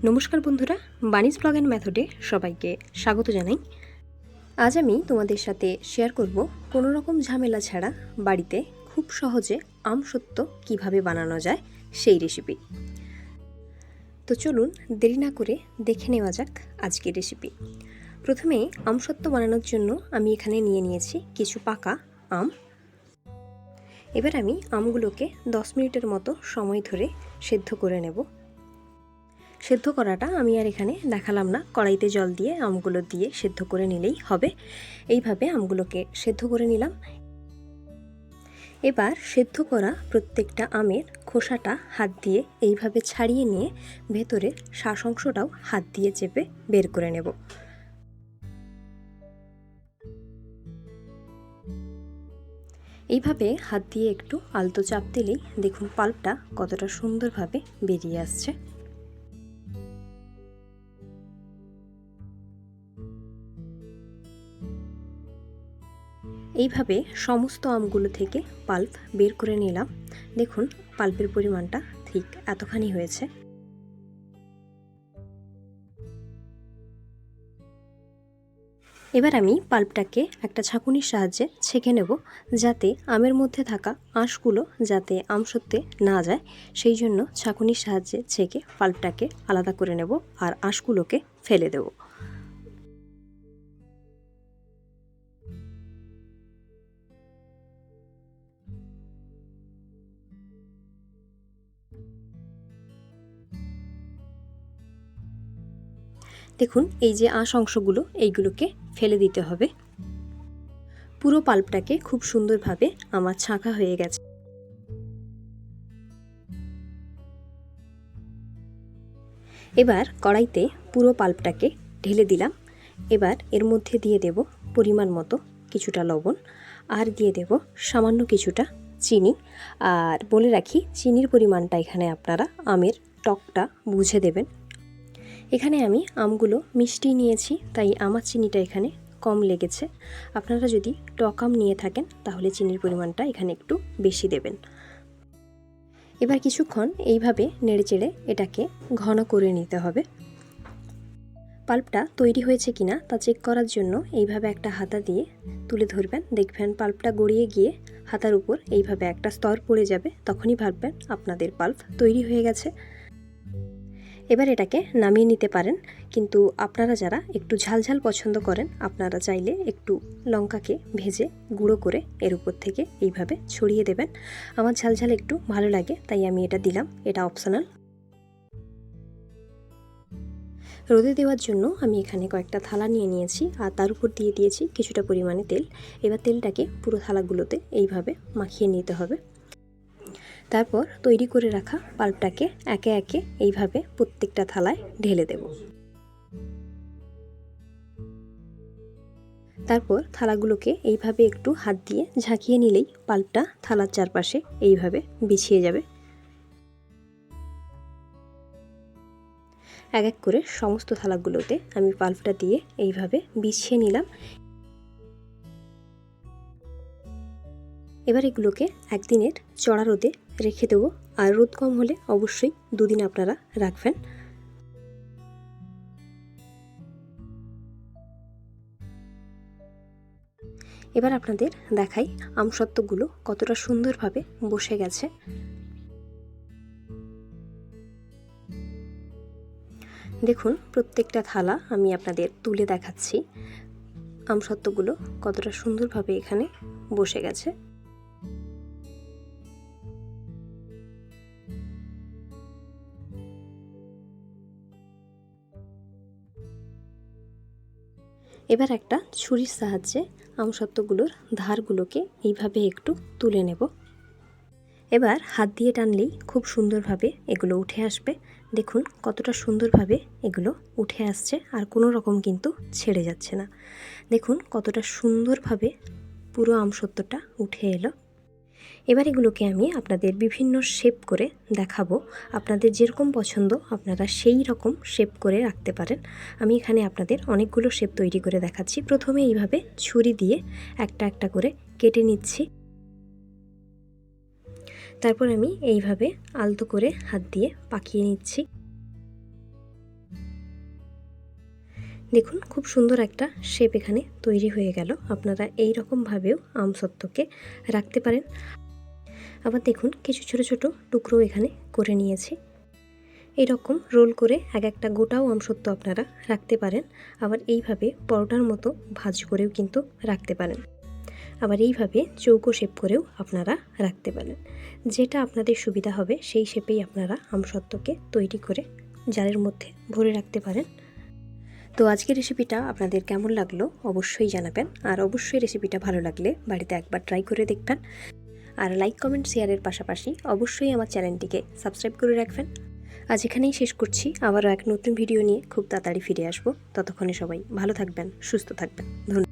নমস্কার বন্ধুরা, বানিজ blog and মেথডে সবাইকে স্বাগত জানাই। আজ আমি তোমাদের সাথে শেয়ার করব কোনো রকম ঝামেলা ছাড়া বাড়িতে খুব সহজে আমসত্ত্ব কিভাবে বানানো যায় সেই রেসিপি। তো চলুন দেরি না করে দেখে নেওয়া যাক আজকের রেসিপি। প্রথমে আমসত্ত্ব বানানোর জন্য আমি এখানে নিয়ে নিয়েছি কিছু পাকা আম। এবার আমি আমগুলোকে 10 মিনিটের মতো সময় ধরে সেদ্ধ করে নেব। সেদ্ধ করাটা আমি আর এখানে দেখালাম না, কড়াইতে জল দিয়ে আমগুলো দিয়ে সেদ্ধ করে নিলেই হবে। এইভাবে আমগুলোকে সেদ্ধ করে নিলাম। এবার সেদ্ধ করা প্রত্যেকটা আমের খোসাটা হাত দিয়ে এইভাবে ছাড়িয়ে নিয়ে ভেতরে শাঁস অংশটাও হাত দিয়ে চেপে বের করে নেব। এইভাবে হাত দিয়ে একটু আলতো চাপ দিলেই দেখুন পাল্পটা কতটা সুন্দরভাবে বেরিয়ে আসছে। এইভাবে সমস্ত আমগুলো থেকে পাল্প বের করে নিলাম। দেখুন পাল্পের পরিমাণটা ঠিক এতখানি হয়েছে। এবার আমি পাল্পটাকে একটা ছাঁকুনির সাহায্যে ছেঁকে নেব, যাতে আমের মধ্যে থাকা আঁশগুলো যাতে আমসত্ত্বে না যায়, সেই জন্য ছাঁকুনির সাহায্যে ছেঁকে পাল্পটাকে আলাদা করে নেব আর আঁশগুলোকে ফেলে দেব। দেখুন এই যে আঁশ অংশগুলো, এইগুলোকে ফেলে দিতে হবে। পুরো পাল্পটাকে খুব সুন্দরভাবে আমার ছাঁকা হয়ে গেছে। এবার কড়াইতে পুরো পাল্পটাকে ঢেলে দিলাম। এবার এর মধ্যে দিয়ে দেব পরিমাণ মতো কিছুটা লবণ, আর দিয়ে দেব সামান্য কিছুটা চিনি। আর বলে রাখি, চিনির পরিমাণটা এখানে আপনারা আমের টকটা বুঝে দেবেন। এখানে আমি আমগুলো মিষ্টি নিয়েছি, তাই আমার চিনিটা এখানে কম লেগেছে। আপনারা যদি টক আম নিয়ে থাকেন তাহলে চিনির পরিমাণটা এখানে একটু বেশি দেবেন। এবার কিছুক্ষণ এইভাবে নেড়েচেড়ে এটাকে ঘন করে নিতে হবে। পাল্পটা তৈরি হয়েছে কিনা তা চেক করার জন্য এইভাবে একটা হাতা দিয়ে তুলে ধরবেন, দেখবেন পাল্পটা গড়িয়ে গিয়ে হাতার উপর এইভাবে একটা স্তর পড়ে যাবে, তখনই ভাববেন আপনাদের পাল্প তৈরি হয়ে গেছে। এবার এটাকে নামিয়ে নিতে পারেন, কিন্তু আপনারা যারা একটু ঝালঝাল পছন্দ করেন আপনারা চাইলে একটু লঙ্কাকে ভেজে গুঁড়ো করে এর উপর থেকে এইভাবে ছড়িয়ে দেবেন। আমার ঝালঝাল একটু ভালো লাগে তাই আমি এটা দিলাম, এটা অপশনাল। রোদে দেওয়ার জন্য আমি এখানে কয়েকটা থালা নিয়ে নিয়েছি আর তার উপর দিয়ে দিয়েছি কিছুটা পরিমাণে তেল। এবার তেলটাকে পুরো থালাগুলোতে এইভাবে মাখিয়ে নিতে হবে। তারপর তৈরি করে রাখা পাল্পটাকে একে একে এইভাবে প্রত্যেকটা থালায় ঢেলে দেব। তারপর থালাগুলোকে এইভাবে একটু হাত দিয়ে ঝাঁকিয়ে নিলেই পাল্পটা থালার চারপাশে এইভাবে বিছিয়ে যাবে। এক এক করে সমস্ত থালাগুলোতে আমি পাল্পটা দিয়ে এইভাবে বিছিয়ে নিলাম। এবার এগুলোকে একদিনের চড়া রোদে রেখে দেবো, আর রোদ কম হলে অবশ্যই 2 দিন আপনারা রাখবেন। এবার আপনাদের দেখাই আমসত্ত্বগুলো কতটা সুন্দরভাবে বসে গেছে। দেখুন প্রত্যেকটা থালা আমি আপনাদের তুলে দেখাচ্ছি আমসত্ত্বগুলো কতটা সুন্দরভাবে এখানে বসে গেছে। এবার একটা ছুরির সাহায্যে আমসত্ত্বগুলোর ধারগুলোকে এইভাবে একটু তুলে নেব। এবার হাত দিয়ে টানলেই খুব সুন্দরভাবে এগুলো উঠে আসবে। দেখুন কতটা সুন্দরভাবে এগুলো উঠে আসছে, আর কোনো রকম কিন্তু ছেড়ে যাচ্ছে না। দেখুন কতটা সুন্দরভাবে পুরো আমসত্ত্বটা উঠে এলো। এবার এগুলোকে আমি আপনাদের বিভিন্ন শেপ করে দেখাবো। আপনাদের যেরকম পছন্দ আপনারা সেই রকম শেপ করে রাখতে পারেন। আমি এখানে আপনাদের অনেকগুলো শেপ তৈরি করে দেখাচ্ছি। প্রথমে এইভাবে ছুরি দিয়ে একটা একটা করে কেটে নিচ্ছি। তারপর আমি এইভাবে আলতো করে হাত দিয়ে পাকিয়ে নিচ্ছি। দেখুন খুব সুন্দর একটা শেপ এখানে তৈরি হয়ে গেল। আপনারা এই রকমভাবেও আমসত্ত্বকে রাখতে পারেন। আবার দেখুন কিছু ছোট ছোট টুকরো এখানে করে নিয়েছি। এরকম রোল করে এক একটা গোটাও আমসত্ত্ব আপনারা রাখতে পারেন। আবার এইভাবে পরোটার মতো ভাঁজ করেও কিন্তু রাখতে পারেন। আবার এইভাবে চৌকো শেপ করেও আপনারা রাখতে পারেন। যেটা আপনাদের সুবিধা হবে সেই শেপেই আপনারা আমসত্ত্বকে তৈরি করে জারের মধ্যে ভরে রাখতে পারেন। তো আজকের রেসিপিটা আপনাদের কেমন লাগলো অবশ্যই জানাবেন। আর অবশ্যই রেসিপিটা ভালো লাগলে বাড়িতে একবার ট্রাই করে দেখবেন। আর লাইক কমেন্ট শেয়ারের পাশাপাশি অবশ্যই আমার চ্যানেলটিকে সাবস্ক্রাইব করে রাখবেন। আজ এখানেই শেষ করছি। আবারও এক নতুন ভিডিও নিয়ে খুব তাড়াতাড়ি ফিরে আসবো। ততক্ষণে সবাই ভালো থাকবেন, সুস্থ থাকবেন। ধন্যবাদ।